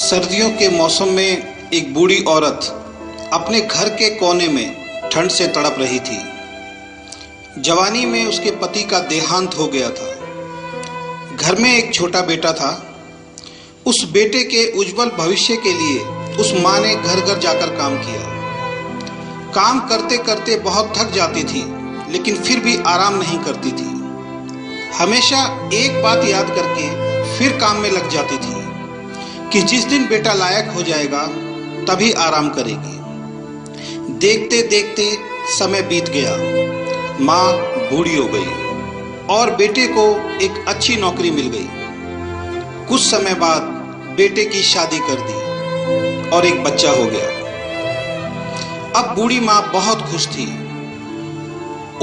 सर्दियों के मौसम में एक बूढ़ी औरत अपने घर के कोने में ठंड से तड़प रही थी। जवानी में उसके पति का देहांत हो गया था। घर में एक छोटा बेटा था। उस बेटे के उज्जवल भविष्य के लिए उस माँ ने घर घर जाकर काम किया। काम करते करते बहुत थक जाती थी, लेकिन फिर भी आराम नहीं करती थी। हमेशा एक बात याद करके फिर काम में लग जाती थी कि जिस दिन बेटा लायक हो जाएगा तभी आराम करेगी। देखते देखते समय बीत गया। माँ बूढ़ी हो गई और बेटे को एक अच्छी नौकरी मिल गई। कुछ समय बाद बेटे की शादी कर दी और एक बच्चा हो गया। अब बूढ़ी माँ बहुत खुश थी।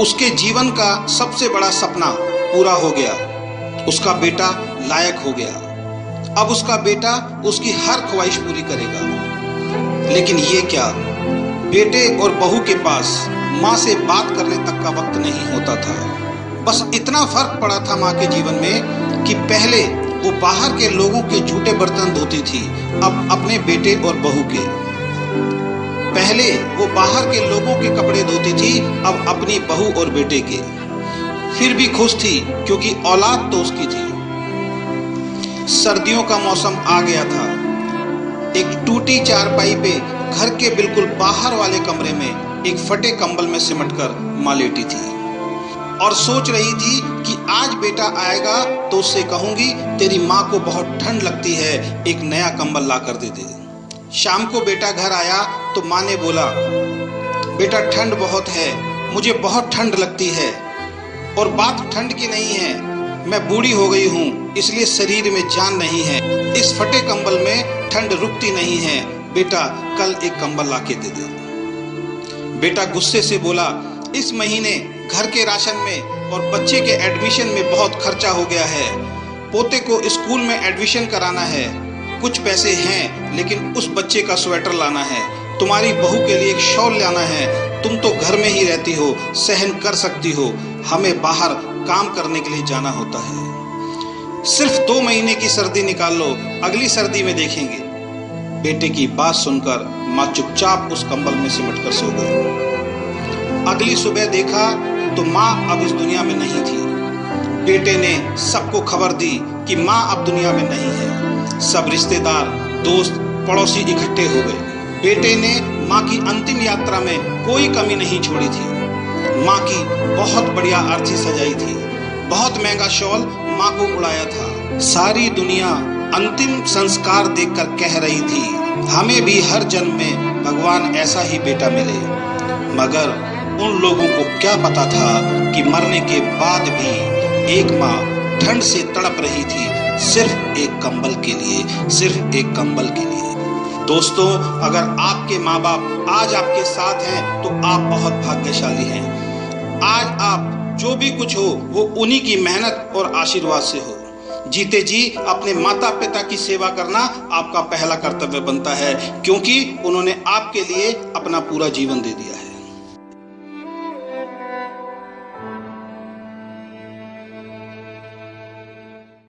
उसके जीवन का सबसे बड़ा सपना पूरा हो गया। उसका बेटा लायक हो गया। अब उसका बेटा उसकी हर ख्वाहिश पूरी करेगा। लेकिन ये क्या, बेटे और बहू के पास माँ से बात करने तक का वक्त नहीं होता था। बस इतना फर्क पड़ा था माँ के जीवन में कि पहले वो बाहर के लोगों के जूठे बर्तन धोती थी, अब अपने बेटे और बहू के। पहले वो बाहर के लोगों के कपड़े धोती थी, अब अपनी बहू और बेटे के। फिर भी खुश थी क्योंकि औलाद तो उसकी थी। सर्दियों का मौसम आ गया था। एक टूटी चारपाई पे घर के बिल्कुल बाहर वाले कमरे में एक फटे कंबल में सिमटकर माँ लेटी थी और सोच रही थी कि आज बेटा आएगा तो उससे कहूंगी तेरी माँ को बहुत ठंड लगती है, एक नया कंबल ला कर दे दे। शाम को बेटा घर आया तो माँ ने बोला, बेटा ठंड बहुत है, मुझे बहुत ठंड लगती है। और बात ठंड की नहीं है, मैं बूढ़ी हो गई हूँ इसलिए शरीर में जान नहीं है। इस फटे कंबल में ठंड रुकती नहीं है। बेटा कल एक कंबल ला के दे दे। बेटा गुस्से से बोला, इस महीने घर के राशन में और बच्चे के एडमिशन में बहुत खर्चा हो गया है। पोते को स्कूल में एडमिशन कराना है, कुछ पैसे हैं, लेकिन उस बच्चे का स्वेटर लाना है। तुम्हारी बहू के लिए एक शॉल लाना है। तुम तो घर में ही रहती हो, सहन कर सकती हो, हमें बाहर काम करने के लिए जाना होता है। सिर्फ 2 महीने की सर्दी निकाल लो, अगली सर्दी में देखेंगे। बेटे की बात सुनकर माँ चुपचाप उस कंबल में सिमट कर सो गई। अगली सुबह देखा तो माँ अब इस दुनिया में नहीं थी। बेटे ने सबको खबर दी कि माँ अब दुनिया में नहीं है। सब रिश्तेदार, दोस्त, पड़ोसी इकट्ठे हो गए। बेटे ने माँ की अंतिम यात्रा में कोई कमी नहीं छोड़ी थी। माँ की बहुत बढ़िया अर्थी सजाई थी, बहुत महंगा शॉल माँ को उड़ाया था। सारी दुनिया अंतिम संस्कार देखकर कह रही थी, हमें भी हर जन्म में भगवान ऐसा ही बेटा मिले। मगर उन लोगों को क्या पता था कि मरने के बाद भी एक माँ ठंड से तड़प रही थी, सिर्फ एक कंबल के लिए, सिर्फ एक कंबल के लिए। दोस्तों, अगर आपके माँ बाप आज आपके साथ हैं तो आप बहुत भाग्यशाली हैं। आज आप जो भी कुछ हो वो उन्हीं की मेहनत और आशीर्वाद से हो। जीते जी अपने माता पिता की सेवा करना आपका पहला कर्तव्य बनता है, क्योंकि उन्होंने आपके लिए अपना पूरा जीवन दे दिया है।